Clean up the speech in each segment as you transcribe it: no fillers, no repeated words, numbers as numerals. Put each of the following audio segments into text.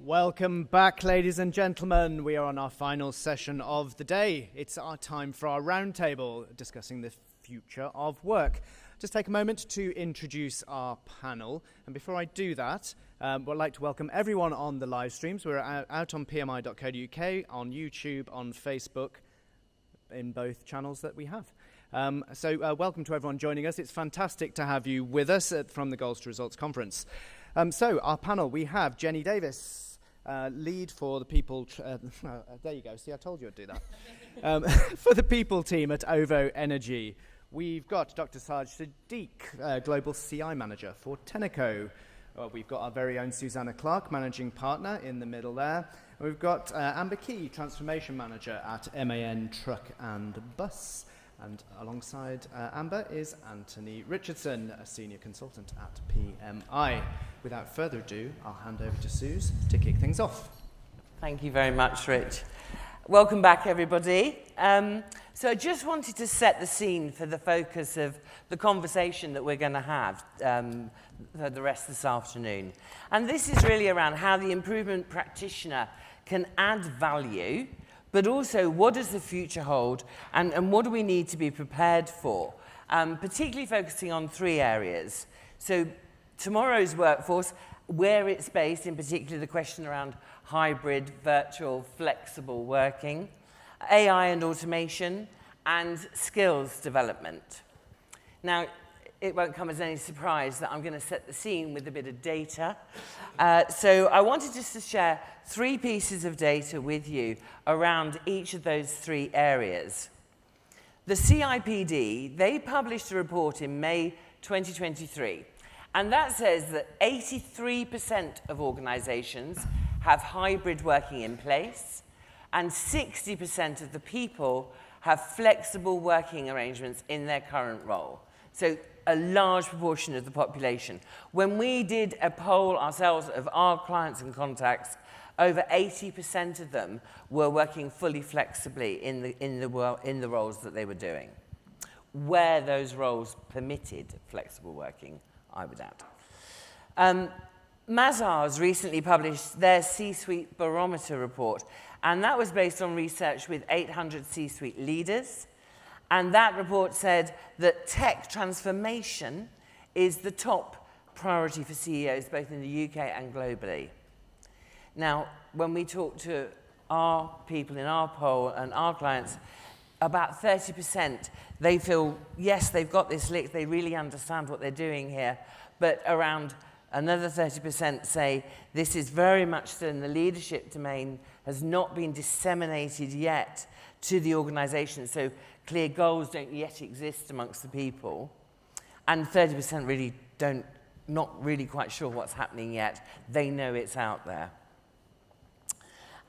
Welcome back, ladies and gentlemen. We are on our final session of the day. It's our time for our roundtable discussing the future of work. Just take a moment to introduce our panel. And before I do that, I'd like to welcome everyone on the live streams. We're out on pmi.co.uk, on YouTube, on Facebook, in both channels that we have. So welcome to everyone joining us. It's fantastic to have you with us from the Goals to Results Conference. So our panel, we have Jenny Davis, lead for the people, there you go, see I told you I'd do that, for the people team at OVO Energy. We've got Dr. Saj Sadiq, Global CI Manager for Tenneco. We've got our very own Susanna Clark, Managing Partner in the middle there. And we've got Amber Key, Transformation Manager at MAN Truck and Bus. And alongside Amber is Anthony Richardson, a Senior Consultant at PMI. Without further ado, I'll hand over to Suze to kick things off. Thank you very much, Rich. Welcome back, everybody. So I just wanted to set the scene for the focus of the conversation that we're going to have for the rest of this afternoon. And this is really around how the Improvement Practitioner can add value, but also what does the future hold and what do we need to be prepared for, particularly focusing on three areas. So tomorrow's workforce, where it's based, in particular the question around hybrid, virtual, flexible working, AI and automation, and skills development. Now, it won't come as any surprise that I'm going to set the scene with a bit of data. So I wanted just to share three pieces of data with you around each of those three areas. The CIPD, they published a report in May 2023, and that says that 83% of organizations have hybrid working in place, and 60% of the people have flexible working arrangements in their current role. So a large proportion of the population. When we did a poll ourselves of our clients and contacts, over 80% of them were working fully flexibly in the roles that they were doing, where those roles permitted flexible working, I would add. Mazars recently published their C-Suite Barometer report, and that was based on research with 800 C-Suite leaders. And that report said that tech transformation is the top priority for CEOs, both in the UK and globally. Now, when we talk to our people in our poll and our clients, about 30%, they feel, yes, they've got this licked, they really understand what they're doing here, but around another 30% say this is very much still in the leadership domain, has not been disseminated yet to the organization. So clear goals don't yet exist amongst the people. And 30% really not really quite sure what's happening yet. They know it's out there.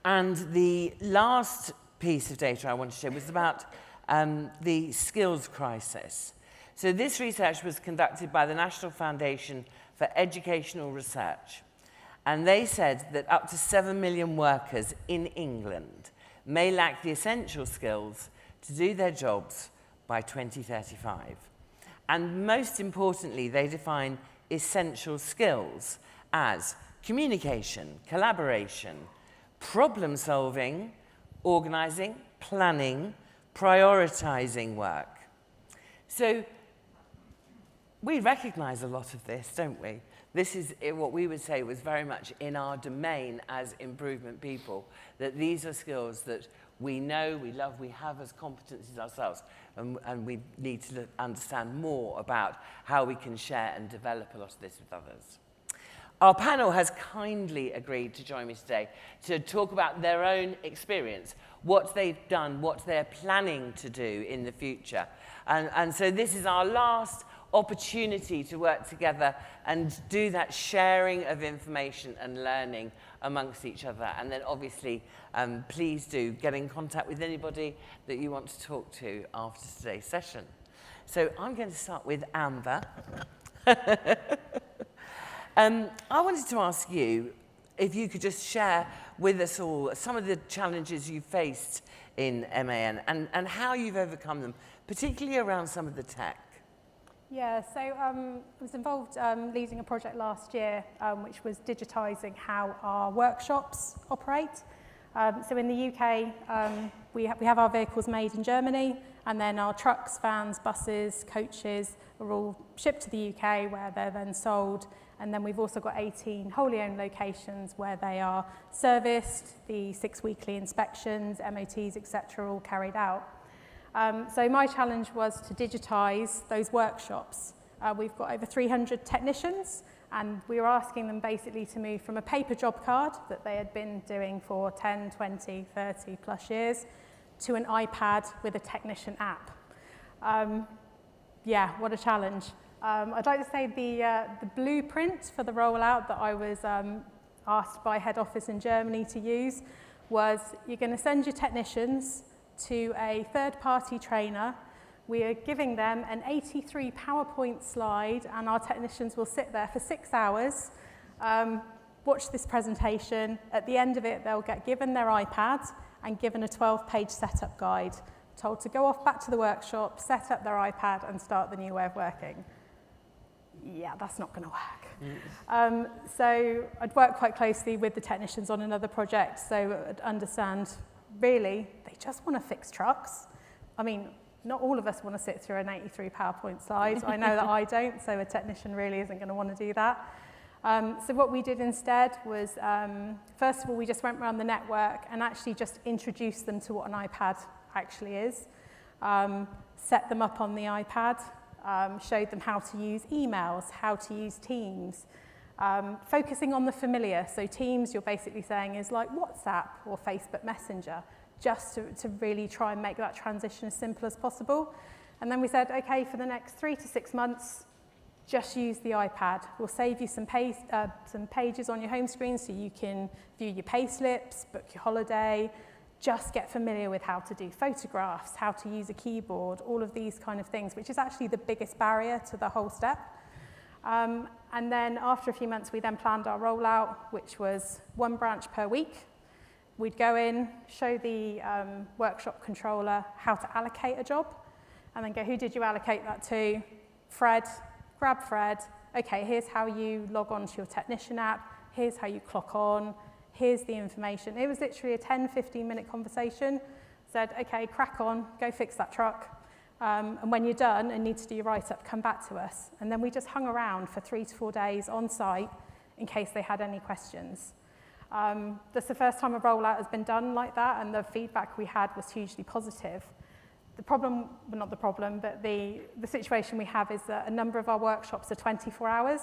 And the last piece of data I want to share was about the skills crisis. So this research was conducted by the National Foundation for Educational Research. And they said that up to 7 million workers in England may lack the essential skills to do their jobs by 2035. And most importantly, they define essential skills as communication, collaboration, problem solving, organizing, planning, prioritizing work. So we recognize a lot of this, don't we? This is what we would say was very much in our domain as improvement people, that these are skills that we know, we love, we have as competencies ourselves, and we need to understand more about how we can share and develop a lot of this with others. Our panel has kindly agreed to join me today to talk about their own experience, what they've done, what they're planning to do in the future. And so this is our last opportunity to work together and do that sharing of information and learning amongst each other. And then obviously, please do get in contact with anybody that you want to talk to after today's session. So I'm going to start with Amber. I wanted to ask you if you could just share with us all some of the challenges you faced in MAN and how you've overcome them, particularly around some of the tech. Yeah, so I was involved leading a project last year, which was digitising how our workshops operate. So in the UK, we have our vehicles made in Germany, and then our trucks, vans, buses, coaches are all shipped to the UK where they're then sold. And then we've also got 18 wholly owned locations where they are serviced, the 6 weekly inspections, MOTs, etc., all carried out. So my challenge was to digitise those workshops. We've got over 300 technicians, and we were asking them basically to move from a paper job card that they had been doing for 10, 20, 30 plus years to an iPad with a technician app. Yeah, what a challenge. I'd like to say the blueprint for the rollout that I was asked by head office in Germany to use was you're going to send your technicians to a third-party trainer. We are giving them an 83 PowerPoint slide, and our technicians will sit there for 6 hours, watch this presentation. At the end of it, they'll get given their iPad and given a 12-page setup guide, told to go off back to the workshop, set up their iPad, and start the new way of working. Yeah, that's not going to work. So I'd worked quite closely with the technicians on another project, so I'd understand, really, they just want to fix trucks. I mean, not all of us want to sit through an 83 PowerPoint slide. I know that I don't, so a technician really isn't going to want to do that. So what we did instead was, first of all, we just went around the network and actually just introduced them to what an iPad actually is, set them up on the iPad, showed them how to use emails, how to use Teams, focusing on the familiar. So Teams, you're basically saying, is like WhatsApp or Facebook Messenger, just to really try and make that transition as simple as possible. And then we said, okay, for the next 3 to 6 months, just use the iPad. We'll save you some pages on your home screen so you can view your pay slips, book your holiday, just get familiar with how to do photographs, how to use a keyboard, all of these kind of things, which is actually the biggest barrier to the whole step. And then after a few months, we then planned our rollout, which was 1 branch per week. We'd go in, show the workshop controller how to allocate a job, and then go, who did you allocate that to? Fred. Grab Fred. Okay, here's how you log on to your technician app. Here's how you clock on. Here's the information. It was literally a 10, 15-minute conversation. Said, okay, crack on, go fix that truck. And when you're done and need to do your write-up, come back to us. And then we just hung around for 3 to 4 days on site in case they had any questions. That's the first time a rollout has been done like that, and the feedback we had was hugely positive. The problem, well, not the problem, but the situation we have is that a number of our workshops are 24 hours.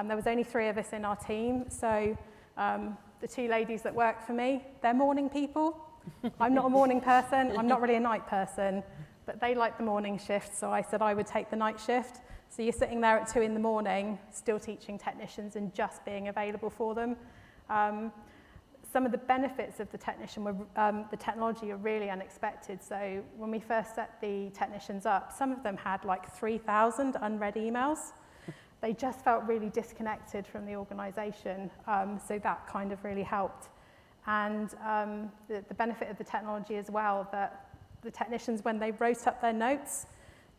There was only 3 of us in our team, so the 2 ladies that work for me, they're morning people. I'm not a morning person, I'm not really a night person, but they like the morning shift, so I said I would take the night shift. So you're sitting there at 2 in the morning, still teaching technicians and just being available for them. Some of the benefits of the technology are really unexpected. So when we first set the technicians up, some of them had like 3,000 unread emails. They just felt really disconnected from the organisation, so that kind of really helped. And the benefit of the technology as well, that the technicians, when they wrote up their notes,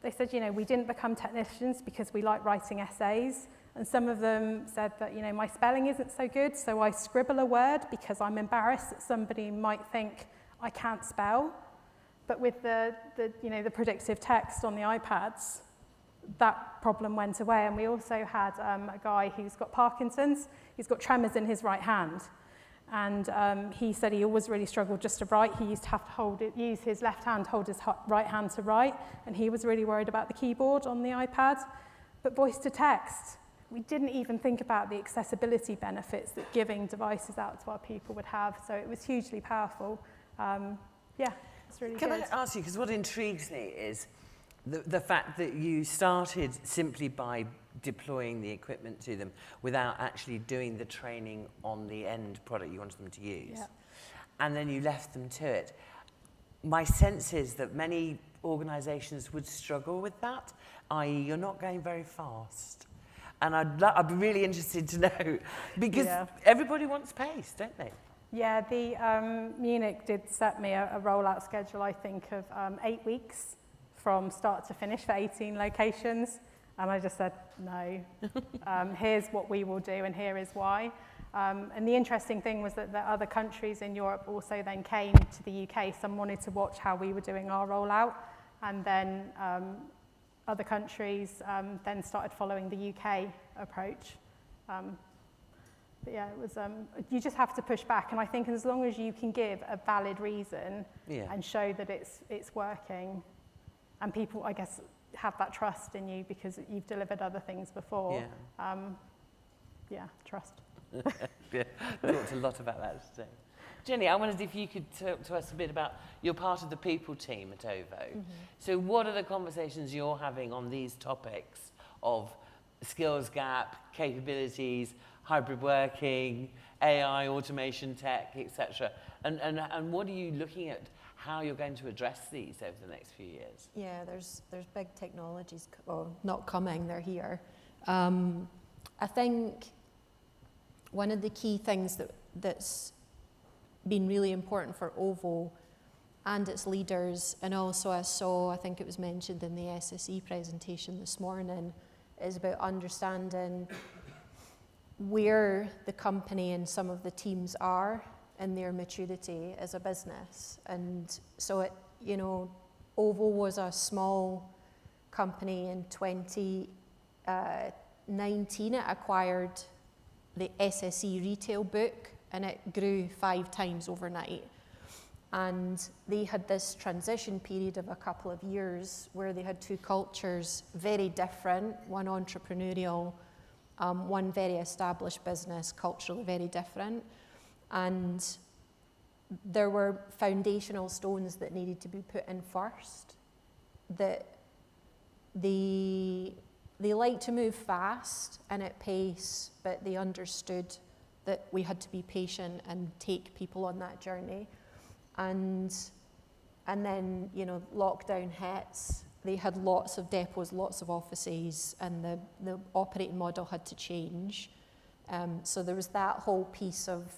they said, you know, we didn't become technicians because we like writing essays. And some of them said that, you know, my spelling isn't so good, so I scribble a word because I'm embarrassed that somebody might think I can't spell. But with the predictive text on the iPads, that problem went away. And we also had a guy who's got Parkinson's. He's got tremors in his right hand. And he said he always really struggled just to write. He used to have to use his left hand, hold his right hand to write. And he was really worried about the keyboard on the iPad. But voice to text, we didn't even think about the accessibility benefits that giving devices out to our people would have. So it was hugely powerful. Yeah, it's really good. Can I ask you, because what intrigues me is the fact that you started simply by deploying the equipment to them without actually doing the training on the end product you wanted them to use. Yeah. And then you left them to it. My sense is that many organisations would struggle with that, i.e. you're not going very fast. And I'd be really interested to know, because everybody wants pace, don't they? Yeah, the Munich did set me a rollout schedule, I think, of 8 weeks from start to finish for 18 locations. And I just said, no, here's what we will do and here is why. And the interesting thing was that the other countries in Europe also then came to the UK. Some wanted to watch how we were doing our rollout, and then other countries then started following the UK approach. But yeah, it was, you just have to push back. And I think as long as you can give a valid reason and show that it's working, and people, I guess, have that trust in you because you've delivered other things before. Trust. Yeah, talked a lot about that today. Jenny, I wondered if you could talk to us a bit about, you're part of the people team at OVO. Mm-hmm. So what are the conversations you're having on these topics of skills gap, capabilities, hybrid working, AI, automation tech, etc.? And what are you looking at, how you're going to address these over the next few years? Yeah, there's big technologies, not coming, they're here. I think one of the key things that's been really important for OVO and its leaders, and also I think it was mentioned in the SSE presentation this morning, is about understanding where the company and some of the teams are in their maturity as a business. And so OVO was a small company in 2019. It acquired the SSE retail book, and it grew 5 times overnight. And they had this transition period of a couple of years where they had 2 cultures, very different, one entrepreneurial, one very established business, culturally very different. And there were foundational stones that needed to be put in first. That they like to move fast and at pace, but they understood that we had to be patient and take people on that journey. And then, lockdown hits. They had lots of depots, lots of offices, and the operating model had to change. So there was that whole piece of,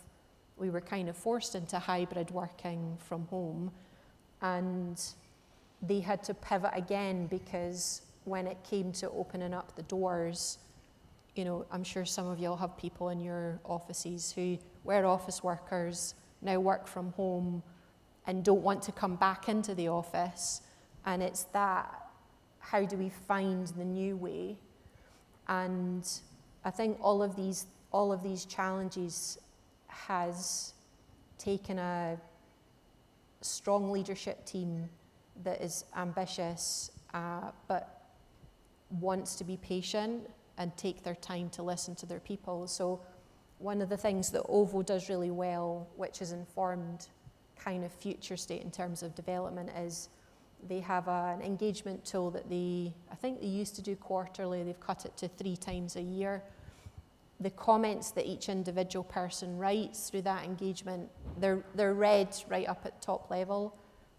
we were kind of forced into hybrid working from home, and they had to pivot again, because when it came to opening up the doors, I'm sure some of you'll have people in your offices who were office workers, now work from home and don't want to come back into the office. And it's that, how do we find the new way? And I think all of these challenges has taken a strong leadership team that is ambitious, but wants to be patient and take their time to listen to their people. So one of the things that OVO does really well, which has informed kind of future state in terms of development, is they have an engagement tool that I think they used to do quarterly. They've cut it to 3 times a year. The comments that each individual person writes through that engagement, they're read right up at top level.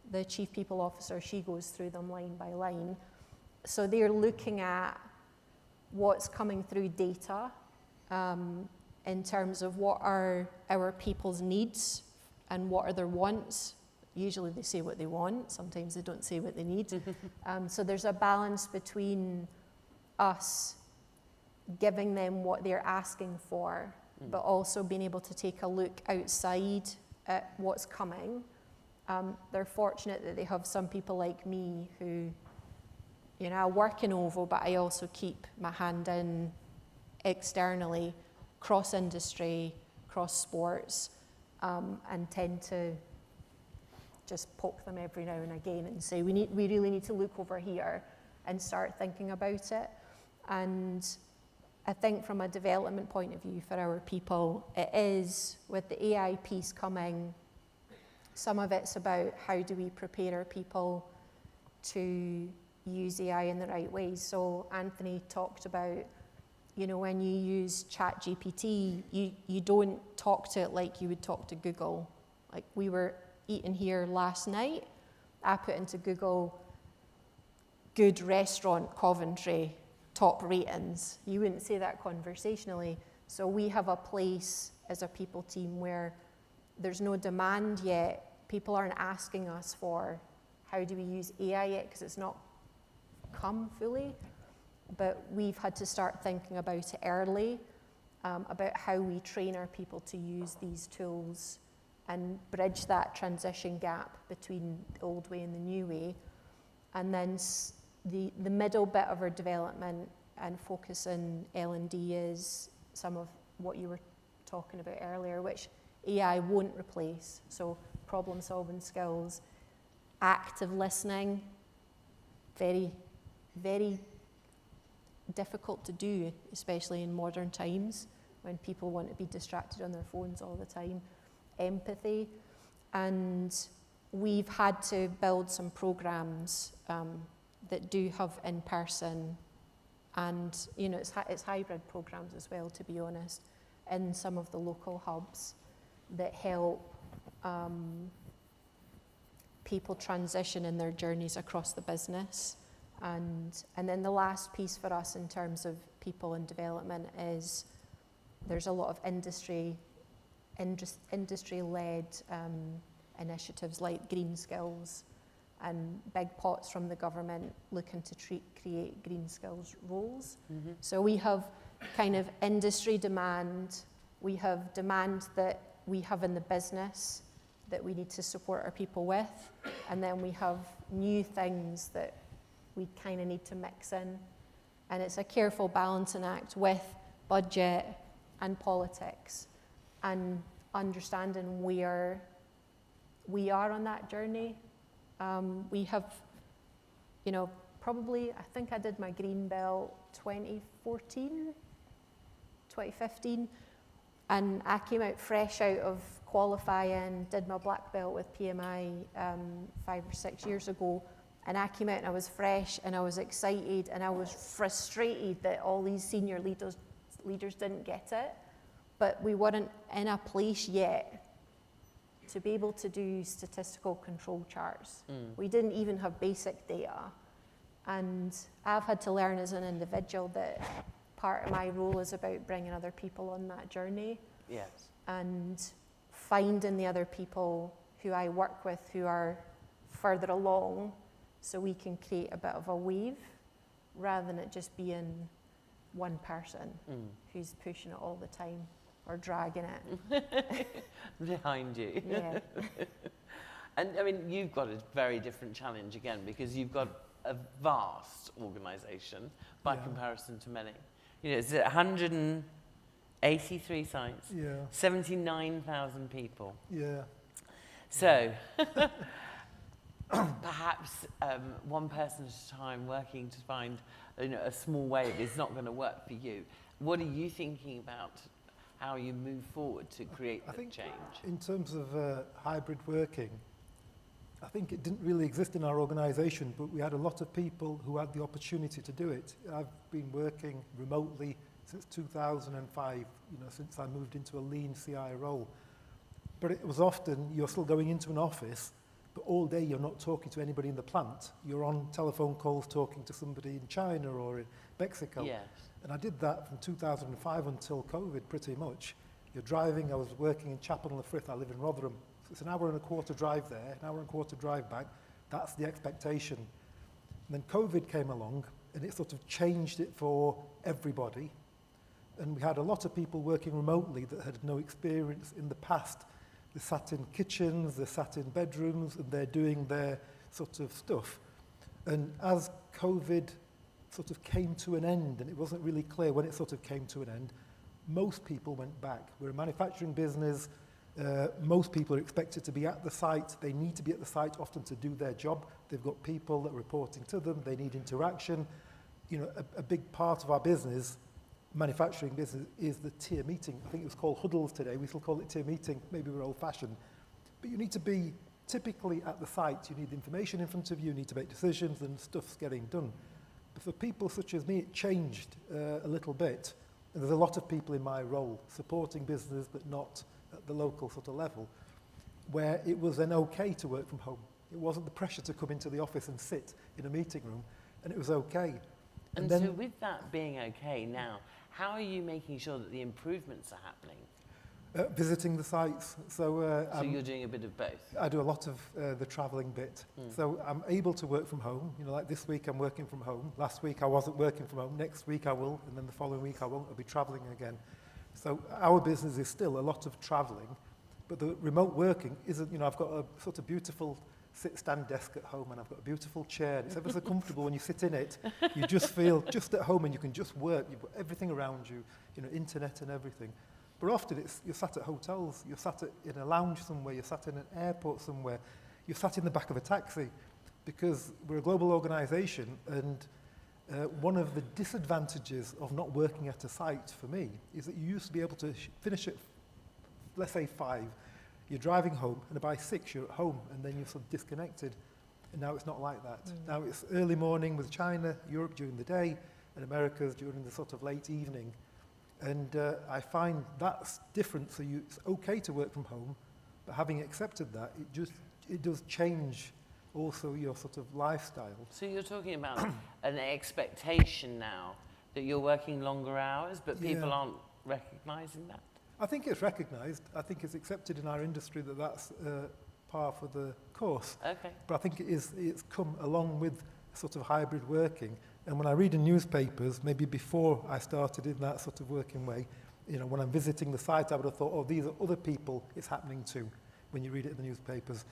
The Chief People Officer, she goes through them line by line. So they're looking at what's coming through data in terms of what are our people's needs and what are their wants. Usually they say what they want, sometimes they don't say what they need. So there's a balance between us giving them what they're asking for, but also being able to take a look outside at what's coming. They're fortunate that they have some people like me who, I work in OVO, but I also keep my hand in externally, cross-industry, cross-sports, and tend to just poke them every now and again and say, we really need to look over here and start thinking about it. And I think from a development point of view for our people, it is, with the AI piece coming, some of it's about how do we prepare our people to use AI in the right ways. So Anthony talked about, when you use ChatGPT, you don't talk to it like you would talk to Google. Like, we were eating here last night, I put into Google, good restaurant Coventry, top ratings. You wouldn't say that conversationally. So we have a place as a people team where there's no demand yet. People aren't asking us for how do we use AI yet, because it's not come fully. but we've had to start thinking about it early, about how we train our people to use these tools and bridge that transition gap between the old way and the new way. And then the middle bit of our development and focus on L&D is some of what you were talking about earlier, which AI won't replace. So problem-solving skills, active listening, very, very difficult to do, especially in modern times when people want to be distracted on their phones all the time. Empathy, and we've had to build some programs that do have in-person, and it's hybrid programs as well, to be honest, in some of the local hubs that help people transition in their journeys across the business. And then the last piece for us in terms of people and development is there's a lot of industry-led initiatives like green skills and big pots from the government looking to create green skills roles. Mm-hmm. So we have kind of industry demand, we have demand that we have in the business that we need to support our people with, and then we have new things that we kind of need to mix in. And it's a careful balancing act with budget and politics and understanding where we are on that journey. We have, probably, I think I did my green belt 2015, and I came out fresh out of qualifying, did my black belt with PMI 5 or 6 years ago, and I came out and I was fresh and I was excited and I was frustrated that all these senior leaders didn't get it, but we weren't in a place yet to be able to do statistical control charts. We didn't even have basic data. And I've had to learn as an individual that part of my role is about bringing other people on that journey. Yes. And finding the other people who I work with who are further along so we can create a bit of a wave rather than it just being one person who's pushing it all the time or dragging it behind you. Yeah. And I mean, you've got a very different challenge again, because you've got a vast organisation by comparison to many. It's 183 sites, 79,000 people. Yeah. So, perhaps one person at a time working to find a small wave is not going to work for you. What are you thinking about how you move forward to create the change? In terms of hybrid working, I think it didn't really exist in our organisation, but we had a lot of people who had the opportunity to do it. I've been working remotely since 2005, since I moved into a lean CI role. But it was often, you're still going into an office, but all day you're not talking to anybody in the plant. You're on telephone calls talking to somebody in China or in Mexico. Yes. And I did that from 2005 until COVID, pretty much. You're driving, I was working in Chapel-on-the-Frith, I live in Rotherham. So it's an hour and a quarter drive there, an hour and a quarter drive back. That's the expectation. And then COVID came along, and it sort of changed it for everybody. And we had a lot of people working remotely that had no experience in the past. They sat in kitchens, they sat in bedrooms, and they're doing their sort of stuff. And as COVID sort of came to an end, and it wasn't really clear when it sort of came to an end, most people went back. We're a manufacturing business. Most people are expected to be at the site. They need to be at the site often to do their job. They've got people that are reporting to them. They need interaction. A big part of our business, manufacturing business, is the tier meeting. I think it was called huddles today. We still call it tier meeting. Maybe we're old-fashioned. But you need to be typically at the site. You need information in front of you. You need to make decisions, and stuff's getting done. But for people such as me, it changed a little bit. And there's a lot of people in my role supporting business, but not at the local sort of level, where it was then okay to work from home. It wasn't the pressure to come into the office and sit in a meeting room, and it was okay. And then, so with that being okay now, how are you making sure that the improvements are happening? Visiting the sites. So you're doing a bit of both? I do a lot of the travelling bit. So I'm able to work from home. You know, like this week I'm working from home. Last week I wasn't working from home. Next week I will, and then the following week I won't. I'll be travelling again. So our business is still a lot of travelling, but the remote working isn't, you know, I've got a sort of beautiful sit-stand desk at home, and I've got a beautiful chair, and it's ever so comfortable when you sit in it. You just feel just at home, and you can just work. You've got everything around you, you know, internet and everything. But often you're sat at hotels, you're sat in a lounge somewhere, you're sat in an airport somewhere, you're sat in the back of a taxi, because we're a global organisation, and one of the disadvantages of not working at a site for me is that you used to be able to finish at, let's say 5, you're driving home, and by 6 you're at home, and then you're sort of disconnected. And now it's not like that. Now it's early morning with China, Europe during the day, and America's during the sort of late evening. And I find that's different. So it's okay to work from home, but having accepted that, it does change also your sort of lifestyle. So you're talking about an expectation now that you're working longer hours, but people aren't recognising that? I think it's recognised. I think it's accepted in our industry that that's par for the course. Okay. But I think it's come along with sort of hybrid working. And when I read in newspapers, maybe before I started in that sort of working way, you know, when I'm visiting the site, I would have thought, oh, these are other people it's happening to when you read it in the newspapers.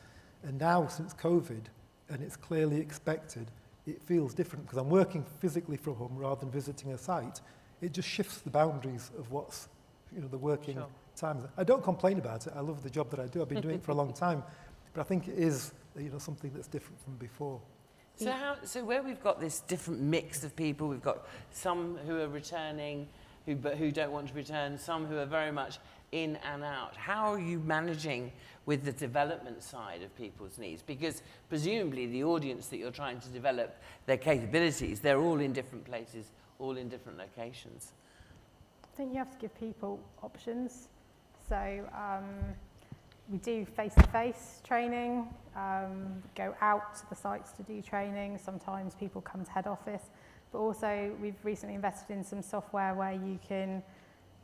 And now, since COVID, and it's clearly expected, it feels different because I'm working physically from home rather than visiting a site. It just shifts the boundaries of what's, you know, the working times. I don't complain about it. I love the job that I do. I've been doing it for a long time. But I think it is, you know, something that's different from before. So where we've got this different mix of people, we've got some who are returning, who don't want to return, some who are very much in and out. How are you managing with the development side of people's needs? Because presumably the audience that you're trying to develop their capabilities, they're all in different places, all in different locations. I think you have to give people options. So we do face-to-face training, go out to the sites to do training. Sometimes people come to head office, but also we've recently invested in some software where you can,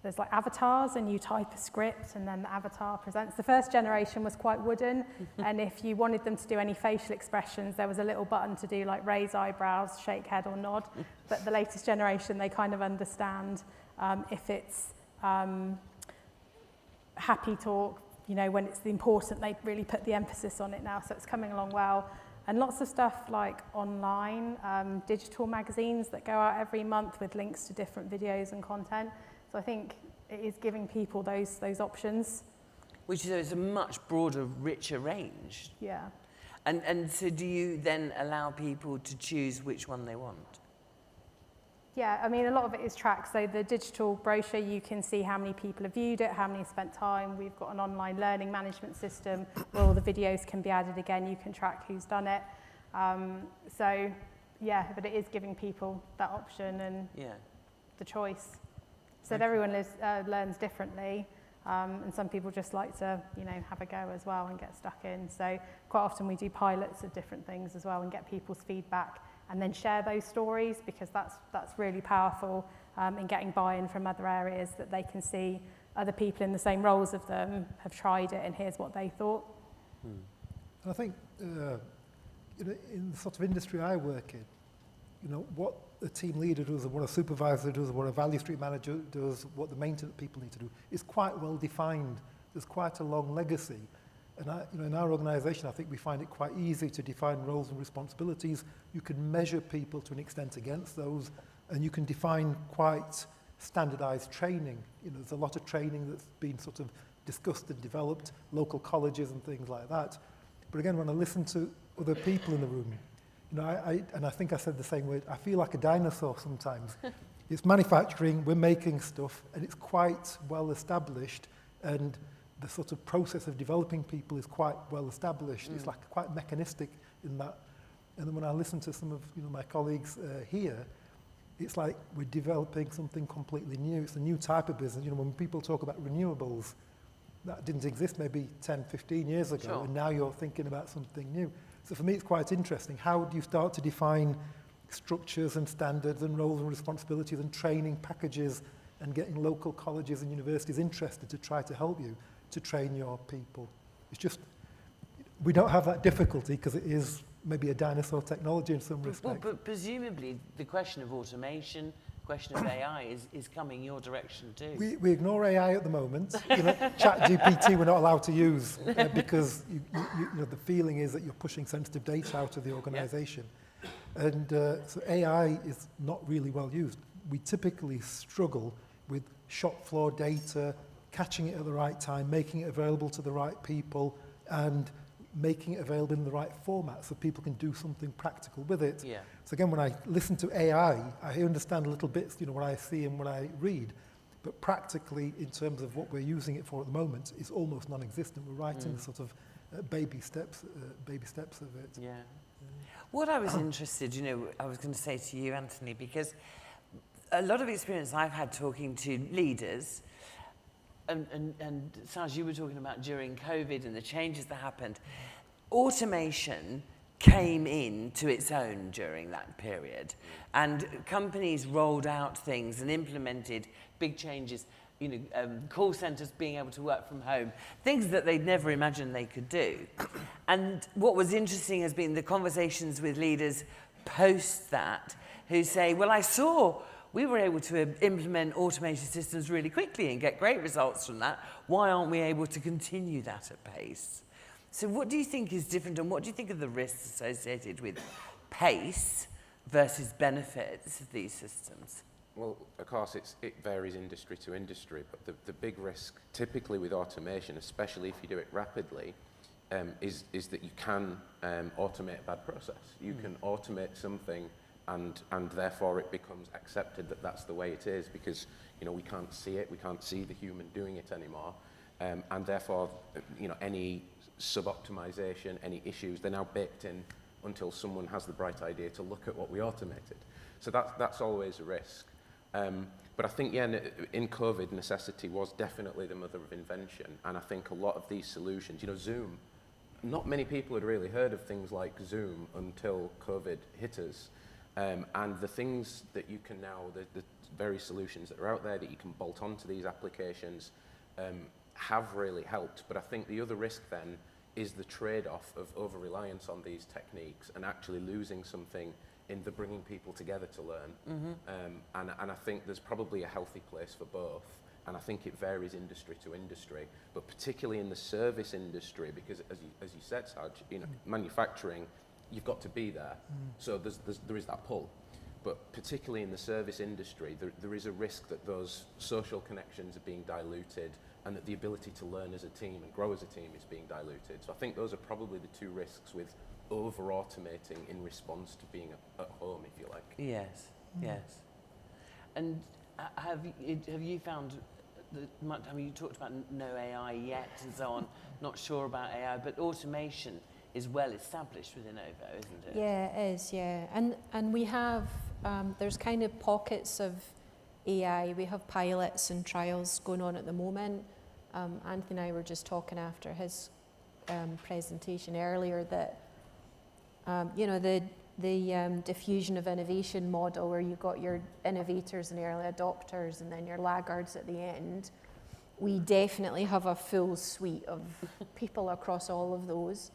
there's like avatars and you type a script and then the avatar presents. The first generation was quite wooden, and if you wanted them to do any facial expressions, there was a little button to do like raise eyebrows, shake head or nod. But the latest generation, they kind of understand if it's happy talk, you know, when it's the important, they really put the emphasis on it now, so it's coming along well. And lots of stuff like online, digital magazines that go out every month with links to different videos and content. So I think it is giving people those options. Which is a much broader, richer range. Yeah. And so do you then allow people to choose which one they want? Yeah, I mean, a lot of it is tracked. So the digital brochure, you can see how many people have viewed it, how many have spent time. We've got an online learning management system where all the videos can be added again. You can track who's done it. So, yeah, but it is giving people that option and the choice. So that everyone learns differently. And some people just like to, you know, have a go as well and get stuck in. So quite often we do pilots of different things as well and get people's feedback, and then share those stories, because that's really powerful in getting buy-in from other areas, that they can see other people in the same roles of them have tried it and here's what they thought. And I think in the sort of industry I work in, you know, what a team leader does and what a supervisor does and what a value stream manager does, what the maintenance people need to do is quite well defined. There's quite a long legacy. And you know, in our organisation, I think we find it quite easy to define roles and responsibilities. You can measure people to an extent against those, and you can define quite standardised training. You know, there's a lot of training that's been sort of discussed and developed, local colleges and things like that. But again, when I listen to other people in the room, you know, I think I said the same word, I feel like a dinosaur sometimes. It's manufacturing, we're making stuff, and it's quite well established, and the sort of process of developing people is quite well established. It's like quite mechanistic in that. And then when I listen to some of, you know, my colleagues here, it's like we're developing something completely new. It's a new type of business. You know, when people talk about renewables, that didn't exist maybe 10, 15 years ago, and now you're thinking about something new. So for me, it's quite interesting. How do you start to define structures and standards and roles and responsibilities and training packages and getting local colleges and universities interested to try to help you to train your people. It's just, we don't have that difficulty because it is maybe a dinosaur technology in some respects. But presumably the question of automation, question of AI is coming your direction too. We ignore AI at the moment. ChatGPT we're not allowed to use because you know, the feeling is that you're pushing sensitive data out of the organisation. And so AI is not really well used. We typically struggle with shop floor data, catching it at the right time, making it available to the right people, and making it available in the right format so people can do something practical with it. Yeah. So again, when I listen to AI, I understand a little bit, you know, what I see and what I read, but practically, in terms of what we're using it for at the moment, is almost non-existent. We're right in the sort of baby steps of it. Yeah. What I was interested, you know, I was going to say to you, Anthony, because a lot of experience I've had talking to leaders, and Saj, you were talking about during COVID and the changes that happened, automation came into its own during that period, and companies rolled out things and implemented big changes, you know, call centers being able to work from home, things that they'd never imagined they could do. And what was interesting has been the conversations with leaders post that who say, well, I saw we were able to implement automated systems really quickly and get great results from that. Why aren't we able to continue that at pace? So what do you think is different, and what do you think of the risks associated with pace versus benefits of these systems? Well, of course, it varies industry to industry, but the big risk typically with automation, especially if you do it rapidly, is that you can automate a bad process. You can automate something and therefore it becomes accepted that that's the way it is because, you know, we can't see it, we can't see the human doing it anymore, and therefore, you know, any sub-optimization, any issues, they're now baked in until someone has the bright idea to look at what we automated. So that's always a risk. But I think, yeah, in COVID, necessity was definitely the mother of invention, and I think a lot of these solutions, you know, Zoom, not many people had really heard of things like Zoom until COVID hit us. And the things that you can now, the various solutions that are out there that you can bolt onto these applications have really helped. But I think the other risk then is the trade-off of over-reliance on these techniques and actually losing something in the bringing people together to learn. And I think there's probably a healthy place for both. And I think it varies industry to industry, but particularly in the service industry, because as you said, Saj, you know, manufacturing, you've got to be there. So there is that pull. But particularly in the service industry, there is a risk that those social connections are being diluted and that the ability to learn as a team and grow as a team is being diluted. So I think those are probably the two risks with over-automating in response to being at home, if you like. Yes, yes. And have you found, I mean, you talked about no AI yet and so on, not sure about AI, but automation is well established within OVO, isn't it? Yeah, it is, yeah. And we have, there's kind of pockets of AI. We have pilots and trials going on at the moment. Anthony and I were just talking after his presentation earlier that, you know, the diffusion of innovation model where you've got your innovators and early adopters and then your laggards at the end. We definitely have a full suite of people across all of those.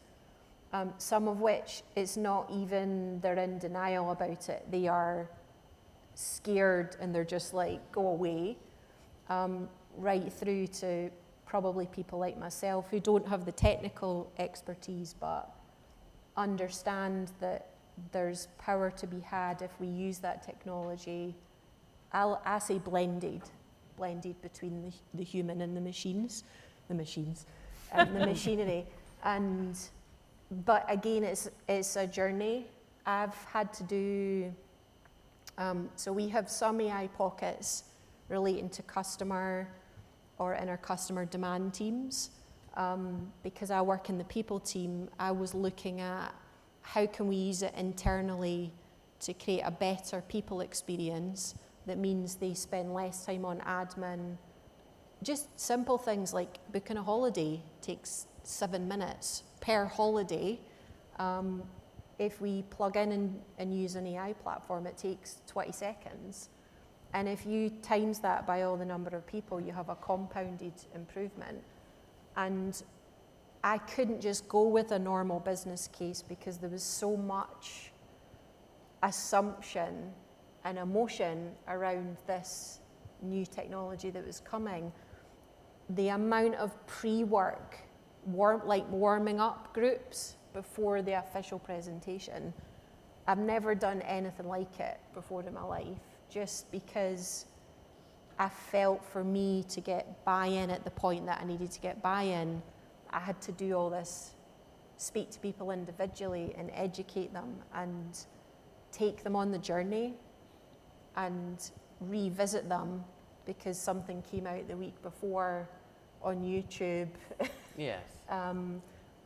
Some of which it's not even, they're in denial about it. They are scared and they're just like, go away. Right through to probably people like myself who don't have the technical expertise but understand that there's power to be had if we use that technology. I say blended between the human and the machines, and the machinery. But again, it's a journey. I've had to do, so we have some AI pockets relating to customer or in our customer demand teams. Because I work in the people team, I was looking at how can we use it internally to create a better people experience that means they spend less time on admin. Just simple things like booking a holiday takes 7 minutes per holiday. If we plug in and use an AI platform, it takes 20 seconds. And if you times that by all the number of people, you have a compounded improvement. And I couldn't just go with a normal business case because there was so much assumption and emotion around this new technology that was coming. The amount of pre-work, warming up groups before the official presentation, I've never done anything like it before in my life, just because I felt for me to get buy-in at the point that I needed to get buy-in, I had to do all this, speak to people individually and educate them and take them on the journey and revisit them because something came out the week before on YouTube. Yes. I mean,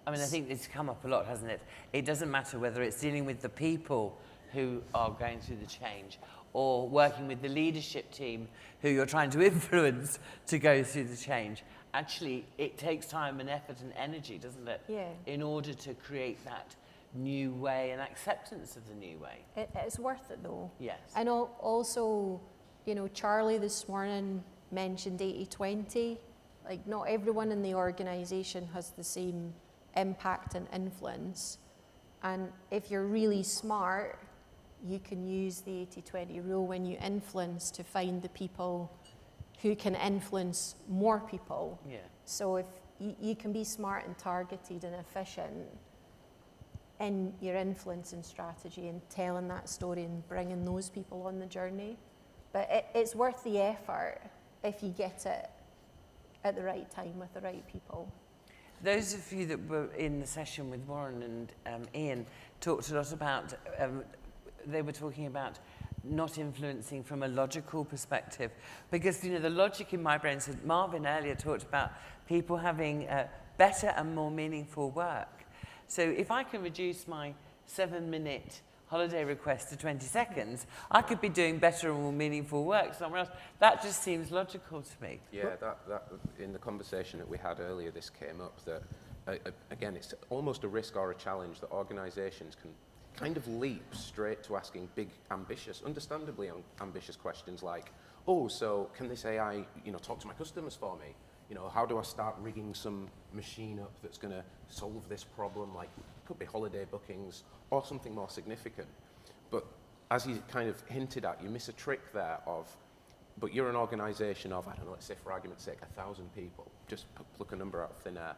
I think it's come up a lot, hasn't it? It doesn't matter whether it's dealing with the people who are going through the change or working with the leadership team who you're trying to influence to go through the change. Actually, it takes time and effort and energy, doesn't it? Yeah. In order to create that new way and acceptance of the new way. It's worth it though. Yes. And also, you know, Charlie this morning mentioned 80-20. Like, not everyone in the organisation has the same impact and influence. And if you're really smart, you can use the 80-20 rule when you influence to find the people who can influence more people. Yeah. So if you can be smart and targeted and efficient in your influence and strategy and telling that story and bringing those people on the journey. But it's worth the effort if you get it at the right time with the right people. Those of you that were in the session with Warren and Ian talked a lot about, they were talking about not influencing from a logical perspective. Because, you know, the logic in my brain said, Marvin earlier talked about people having better and more meaningful work. So if I can reduce my 7-minute holiday request to 20 seconds, I could be doing better and more meaningful work somewhere else. That just seems logical to me. Yeah, that in the conversation that we had earlier, this came up that, again, it's almost a risk or a challenge that organisations can kind of leap straight to asking big, ambitious, understandably ambitious questions like, oh, so can this AI, you know, talk to my customers for me? You know, how do I start rigging some machine up that's going to solve this problem? Like, it could be holiday bookings or something more significant. But as you kind of hinted at, you miss a trick there of, but you're an organisation of, I don't know, let's say for argument's sake, 1,000 people. Just pluck a number out of thin air.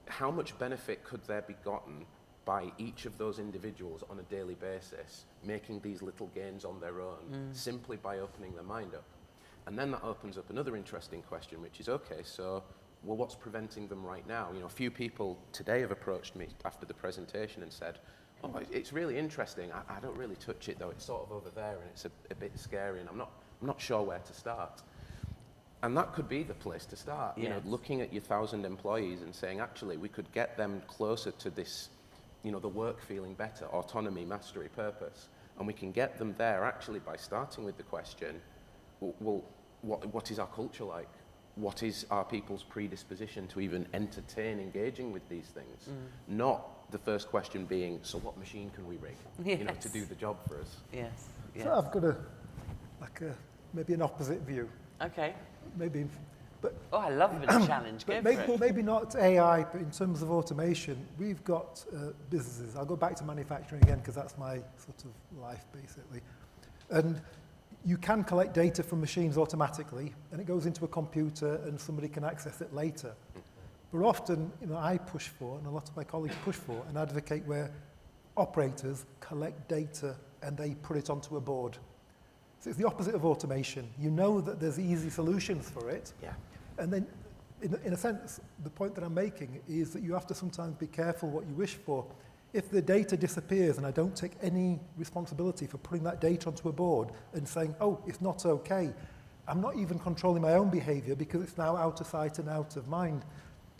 How much benefit could there be gotten by each of those individuals on a daily basis, making these little gains on their own, simply by opening their mind up? And then that opens up another interesting question, which is, okay, so, well, what's preventing them right now? You know, a few people today have approached me after the presentation and said, oh, it's really interesting. I don't really touch it, though. It's sort of over there, and it's a bit scary, and I'm not sure where to start. And that could be the place to start, yes. You know, looking at your 1,000 employees and saying, actually, we could get them closer to this, you know, the work feeling better, autonomy, mastery, purpose. And we can get them there actually by starting with the question, well, what is our culture like? What is our people's predisposition to even entertain engaging with these things? Not the first question being, so what machine can we rig, yes. you know, to do the job for us? Yes. Yes. So I've got maybe an opposite view. Okay. Maybe, but Oh, I love a bit of challenge. Go but for it. maybe not AI, but in terms of automation, we've got businesses. I'll go back to manufacturing again because that's my sort of life basically. And you can collect data from machines automatically, and it goes into a computer, and somebody can access it later. But often, you know, I push for, and a lot of my colleagues push for, and advocate where operators collect data and they put it onto a board. So it's the opposite of automation. You know that there's easy solutions for it. Yeah. And then, in a sense, the point that I'm making is that you have to sometimes be careful what you wish for. If the data disappears and I don't take any responsibility for putting that data onto a board and saying, oh, it's not okay, I'm not even controlling my own behavior because it's now out of sight and out of mind.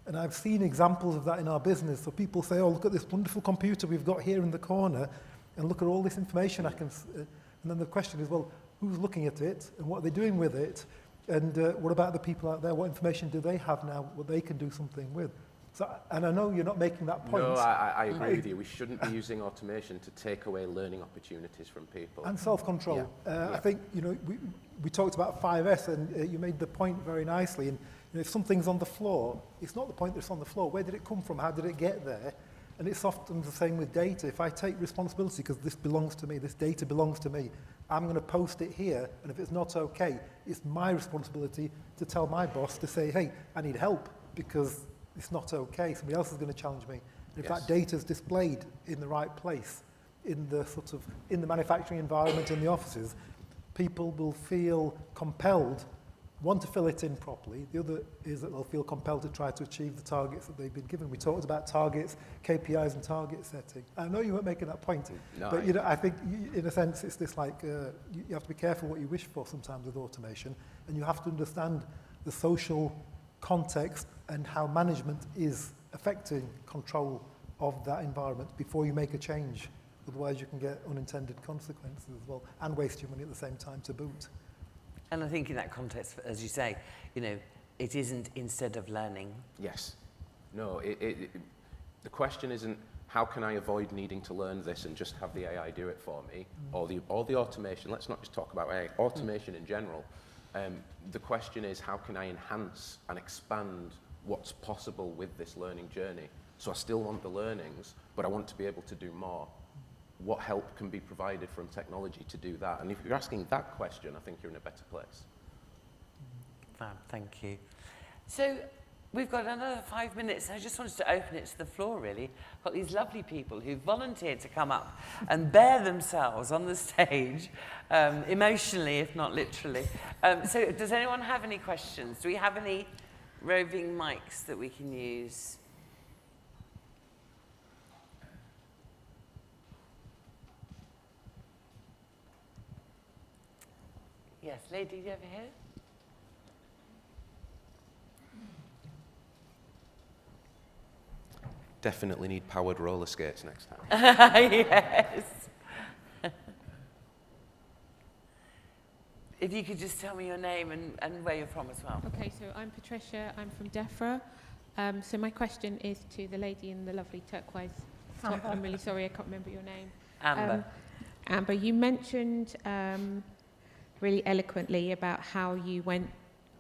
And I've seen examples of that in our business. So people say, oh, look at this wonderful computer we've got here in the corner, and look at all this information I can... and then the question is, well, who's looking at it, and what are they doing with it? And what about the people out there? What information do they have now, what they can do something with? So, and I know you're not making that point. No, I agree with you. We shouldn't be using automation to take away learning opportunities from people. And self-control. Yeah. I think, you know, we talked about 5S, and you made the point very nicely. And you know, if something's on the floor, it's not the point that it's on the floor. Where did it come from? How did it get there? And it's often the same with data. If I take responsibility, because this belongs to me, this data belongs to me, I'm going to post it here, and if it's not okay, it's my responsibility to tell my boss to say, hey, I need help, because it's not okay. Somebody else is going to challenge me. And if that data is displayed in the right place, in the manufacturing environment, in the offices, people will feel compelled, one, to fill it in properly. The other is that they'll feel compelled to try to achieve the targets that they've been given. We talked about targets, KPIs and target setting. I know you weren't making that point, No, but you know, I think in a sense it's this like, you have to be careful what you wish for sometimes with automation, and you have to understand the social context and how management is affecting control of that environment before you make a change. Otherwise you can get unintended consequences as well, and waste your money at the same time to boot. And I think in that context, as you say, you know, it isn't instead of learning. Yes. No, the question isn't how can I avoid needing to learn this and just have the AI do it for me, or the automation. Let's not just talk about AI, automation in general. The question is how can I enhance and expand what's possible with this learning journey? So I still want the learnings, but I want to be able to do more. What help can be provided from technology to do that? And if you're asking that question, I think you're in a better place. Fab, thank you. So we've got another 5 minutes. I just wanted to open it to the floor, really. I've got these lovely people who volunteered to come up and bear themselves on the stage, emotionally, if not literally. So does anyone have any questions? Do we have any roving mics that we can use? Yes, lady over here. Definitely need powered roller skates next time. Yes. If you could just tell me your name and where you're from as well. Okay, so I'm Patricia, I'm from DEFRA. So my question is to the lady in the lovely turquoise top. I'm really sorry, I can't remember your name. Amber. Amber, you mentioned really eloquently about how you went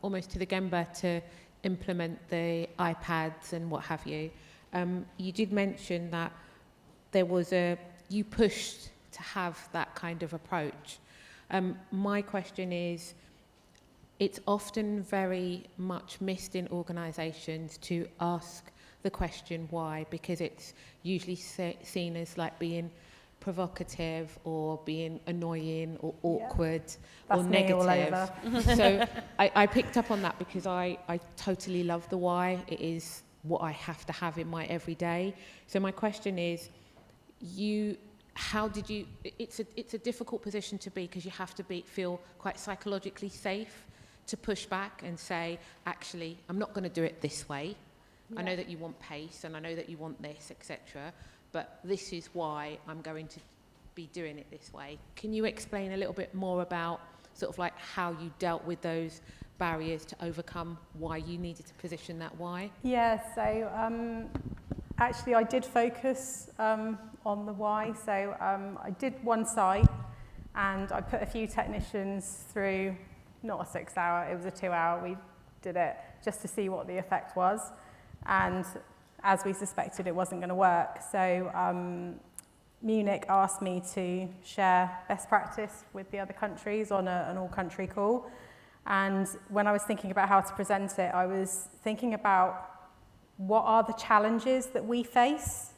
almost to the Gemba to implement the iPads and what have you. You did mention that you pushed to have that kind of approach. My question is, it's often very much missed in organisations to ask the question why, because it's usually seen as like being provocative or being annoying or awkward or negative. So I picked up on that because I totally love the why. It is what I have to have in my everyday. So my question is, it's a difficult position to be because you have to feel quite psychologically safe to push back and say, actually, I'm not going to do it this way. Yeah. I know that you want pace and I know that you want this, etc. But this is why I'm going to be doing it this way. Can you explain a little bit more about sort of like how you dealt with those barriers to overcome why you needed to position that why? Yeah, so actually I did focus on the why. So I did one site and I put a few technicians through, not a 6 hour, it was a 2 hour. We did it just to see what the effect was. And as we suspected, it wasn't going to work. So Munich asked me to share best practice with the other countries on an all-country call. And when I was thinking about how to present it, I was thinking about what are the challenges that we face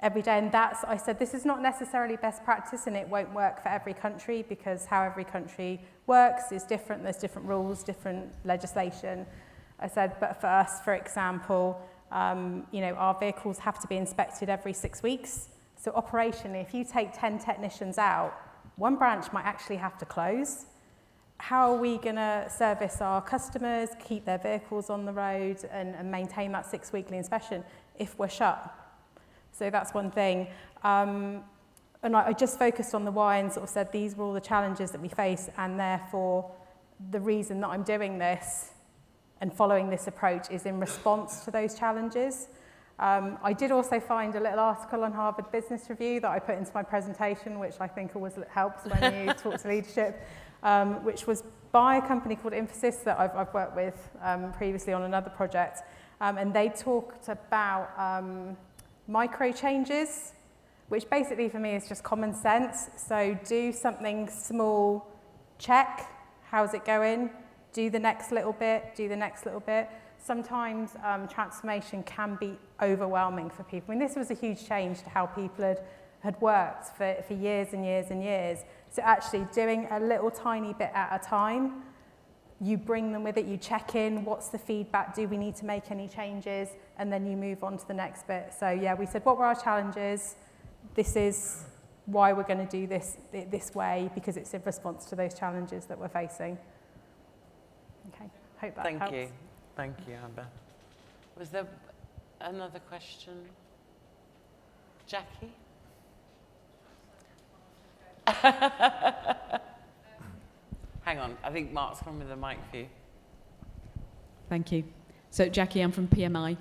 every day. And I said, this is not necessarily best practice and it won't work for every country because how every country works is different. There's different rules, different legislation. I said, but for us, for example, our vehicles have to be inspected every 6 weeks. So operationally, if you take 10 technicians out, one branch might actually have to close. How are we going to service our customers, keep their vehicles on the road and maintain that 6 weekly inspection if we're shut? So that's one thing. And I just focused on the why and sort of said these were all the challenges that we face, and therefore the reason that I'm doing this and following this approach is in response to those challenges. I did also find a little article on Harvard Business Review that I put into my presentation, which I think always helps when you talk to leadership, which was by a company called Infosys that I've worked with previously on another project. And they talked about micro changes, which basically for me is just common sense. So do something small, check, how's it going? Do the next little bit, do the next little bit. Sometimes transformation can be overwhelming for people. I mean, this was a huge change to how people had worked for years and years and years. So actually doing a little tiny bit at a time, you bring them with it, you check in, what's the feedback, do we need to make any changes, and then you move on to the next bit. So yeah, we said, what were our challenges? This is why we're going to do this way, because it's in response to those challenges that we're facing. Okay, hope that helps. Thank you, Amber. Was there another question? Jackie? Hang on, I think Mark's coming with a mic for you. Thank you. So, Jackie, I'm from PMI,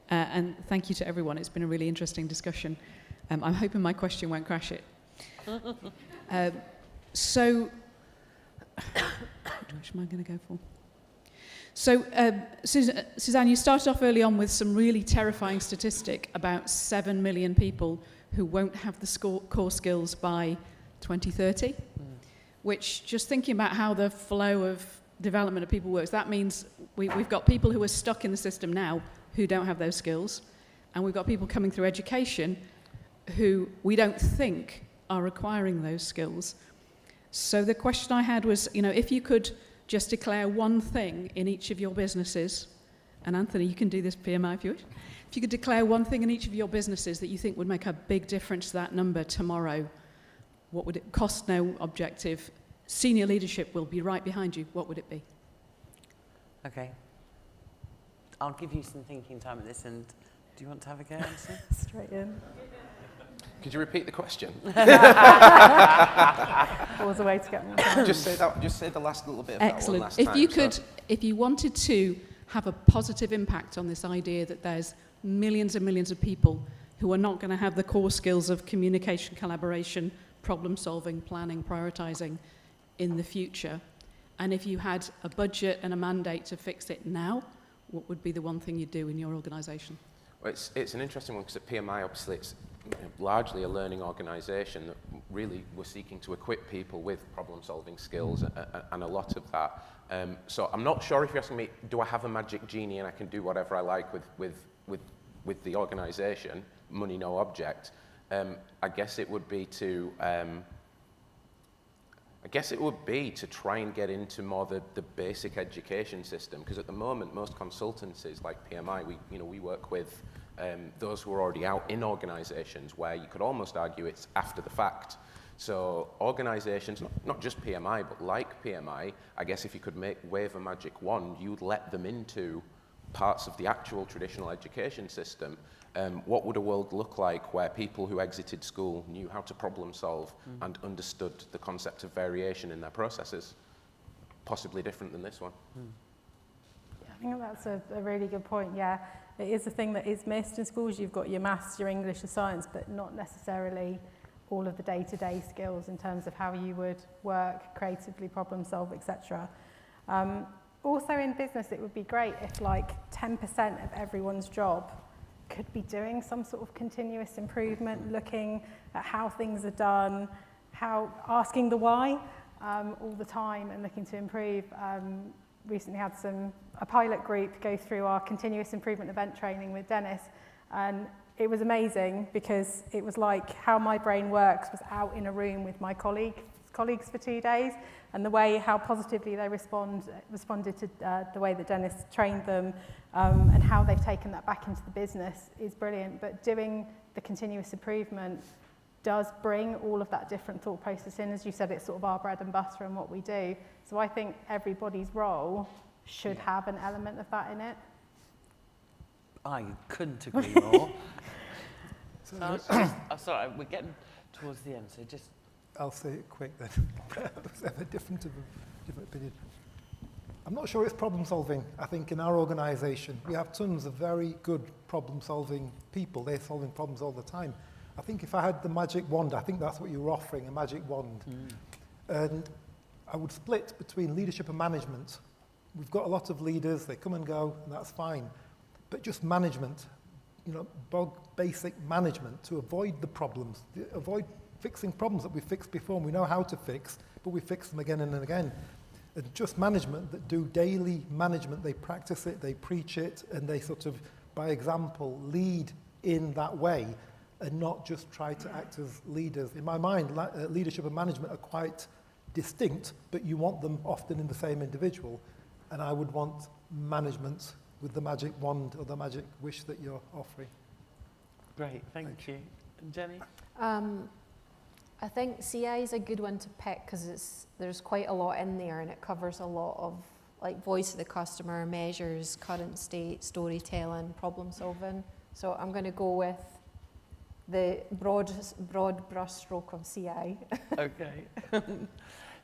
and thank you to everyone. It's been a really interesting discussion. I'm hoping my question won't crash it. So, which am I going to go for? So, Suzanne, you started off early on with some really terrifying statistic about 7 million people who won't have the core skills by 2030, which, just thinking about how the flow of development of people works, that means we've got people who are stuck in the system now who don't have those skills, and we've got people coming through education who we don't think are acquiring those skills. So the question I had was, if you could just declare one thing in each of your businesses, and Anthony, you can do this PMI if you wish. If you could declare one thing in each of your businesses that you think would make a big difference to that number tomorrow, what would it cost? No objective. Senior leadership will be right behind you. What would it be? Okay. I'll give you some thinking time at this, and do you want to have a go, Alison? Straight in. Could you repeat the question? Always a way to get more time. Just say the last little bit of that one last Excellent. time. If you wanted to have a positive impact on this idea that there's millions and millions of people who are not going to have the core skills of communication, collaboration, problem solving, planning, prioritizing in the future, and if you had a budget and a mandate to fix it now, what would be the one thing you'd do in your organisation? Well, it's an interesting one because at PMI, obviously, it's largely a learning organisation that really we're seeking to equip people with problem-solving skills and a lot of that. So I'm not sure if you're asking me, do I have a magic genie and I can do whatever I like with the organisation, money no object. I guess it would be to try and get into more the basic education system, because at the moment most consultancies like PMI, we work with those who are already out in organisations where you could almost argue it's after the fact. So organisations, not just PMI, but like PMI, I guess if you could wave a magic wand, you'd let them into parts of the actual traditional education system. What would a world look like where people who exited school knew how to problem solve and understood the concept of variation in their processes? Possibly different than this one. Yeah, I think that's a really good point, yeah. It is a thing that is missed in schools. You've got your maths, your English, your science, but not necessarily all of the day-to-day skills in terms of how you would work, creatively problem solve, etc. Also in business, it would be great if like 10% of everyone's job could be doing some sort of continuous improvement, looking at how things are done, asking the why all the time and looking to improve. Recently had a pilot group go through our continuous improvement event training with Dennis, and it was amazing because it was like how my brain works was out in a room with my colleagues for 2 days, and the way how positively they responded to the way that Dennis trained them and how they've taken that back into the business is brilliant. But doing the continuous improvement does bring all of that different thought process in. As you said, it's sort of our bread and butter and what we do. So I think everybody's role should have an element of that in it. I couldn't agree more. Sorry, we're getting towards the end, so just... I'll say it quick then. I have a different opinion. I'm not sure it's problem solving. I think in our organisation, we have tons of very good problem solving people. They're solving problems all the time. I think if I had the magic wand, I think that's what you were offering, a magic wand. And I would split between leadership and management. We've got a lot of leaders, they come and go, and that's fine. But just management, basic management to avoid the problems, avoid fixing problems that we fixed before and we know how to fix, but we fix them again and again. And just management that do daily management, they practice it, they preach it, and they sort of, by example, lead in that way and not just try to act as leaders. In my mind, leadership and management are quite distinct, but you want them often in the same individual. And I would want management with the magic wand or the magic wish that you're offering. Great, thank you. And Jenny? I think CI is a good one to pick because there's quite a lot in there and it covers a lot of like voice of the customer, measures, current state, storytelling, problem solving. So I'm going to go with the broad brushstroke of CI. Okay.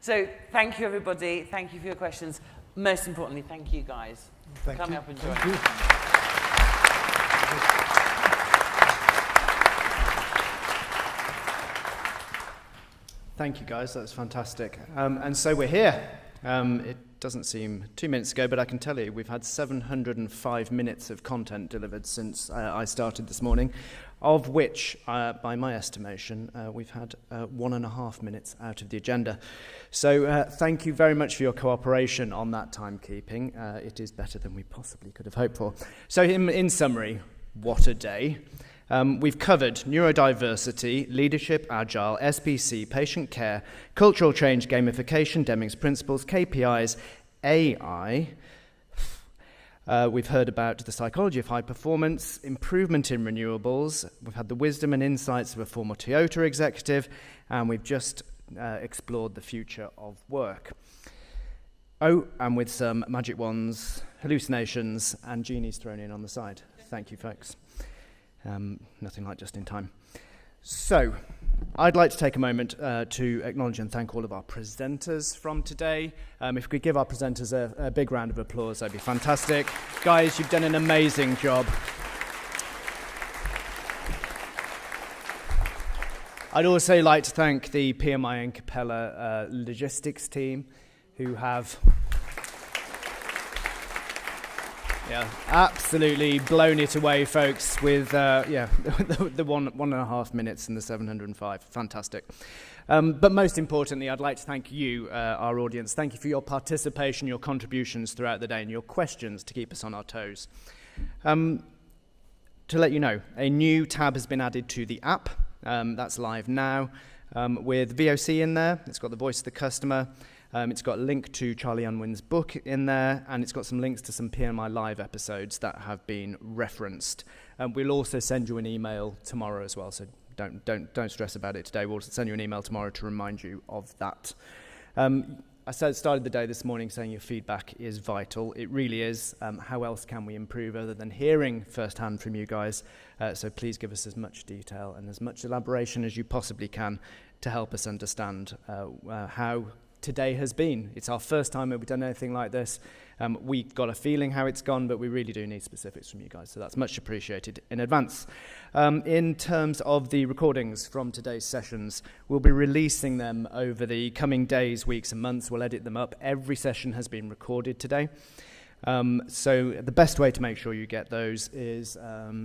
So thank you, everybody. Thank you for your questions. Most importantly, thank you guys for coming up and joining us. Thank you, guys. That was fantastic. And so we're here. It doesn't seem 2 minutes ago, but I can tell you we've had 705 minutes of content delivered since I started this morning, of which, by my estimation, we've had 1.5 minutes out of the agenda. So thank you very much for your cooperation on that timekeeping. It is better than we possibly could have hoped for. So in summary, what a day. We've covered neurodiversity, leadership, agile, SPC, patient care, cultural change, gamification, Deming's principles, KPIs, AI. We've heard about the psychology of high performance, improvement in renewables. We've had the wisdom and insights of a former Toyota executive, and we've just explored the future of work. Oh, and with some magic wands, hallucinations, and genies thrown in on the side. Thank you, folks. Nothing like just in time. So, I'd like to take a moment to acknowledge and thank all of our presenters from today. If we could give our presenters a big round of applause, that'd be fantastic. Guys, you've done an amazing job. I'd also like to thank the PMI and Capella logistics team who have absolutely blown it away, folks, with the 1.5 minutes and the 705. Fantastic. But most importantly, I'd like to thank you, our audience. Thank you for your participation, your contributions throughout the day, and your questions to keep us on our toes. To let you know, a new tab has been added to the app. That's live now with VOC in there. It's got the voice of the customer. It's got a link to Charlie Unwin's book in there, and it's got some links to some PMI Live episodes that have been referenced. We'll also send you an email tomorrow as well, so don't stress about it today. We'll send you an email tomorrow to remind you of that. I started the day this morning saying your feedback is vital. It really is. How else can we improve other than hearing firsthand from you guys? So please give us as much detail and as much elaboration as you possibly can to help us understand how today has been. It's our first time that we've done anything like this. We've got a feeling how it's gone, but we really do need specifics from you guys, so that's much appreciated in advance. In terms of the recordings from today's sessions, we'll be releasing them over the coming days, weeks and months. We'll edit them up. Every session has been recorded today. So the best way to make sure you get those is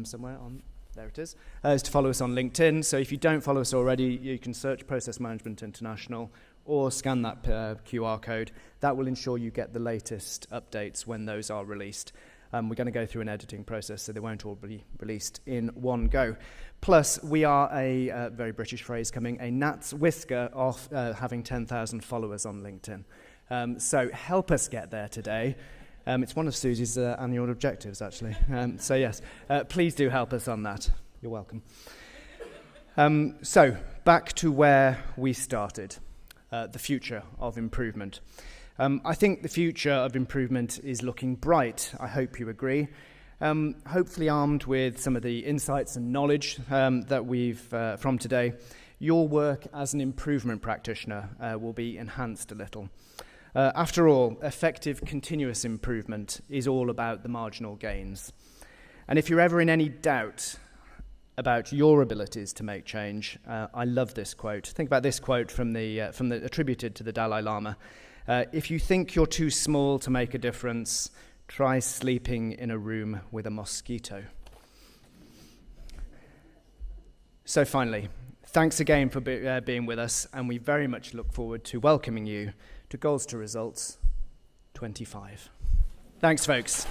somewhere on... There it is to follow us on LinkedIn. So if you don't follow us already, you can search Process Management International or scan that QR code. That will ensure you get the latest updates when those are released. We're going to go through an editing process, so they won't all be released in one go. Plus, we are a very British phrase coming, a gnat's whisker off having 10,000 followers on LinkedIn. So help us get there today. It's one of Susie's annual objectives, actually. So yes, please do help us on that. You're welcome. So back to where we started. The future of improvement. I think the future of improvement is looking bright. I hope you agree. Hopefully armed with some of the insights and knowledge that we've from today, your work as an improvement practitioner will be enhanced a little. After all, effective continuous improvement is all about the marginal gains. And if you're ever in any doubt about your abilities to make change, I love this quote. Think about this quote from the attributed to the Dalai Lama. If you think you're too small to make a difference, try sleeping in a room with a mosquito. So finally, thanks again for being with us, and we very much look forward to welcoming you to Goals to Results 25. Thanks, folks.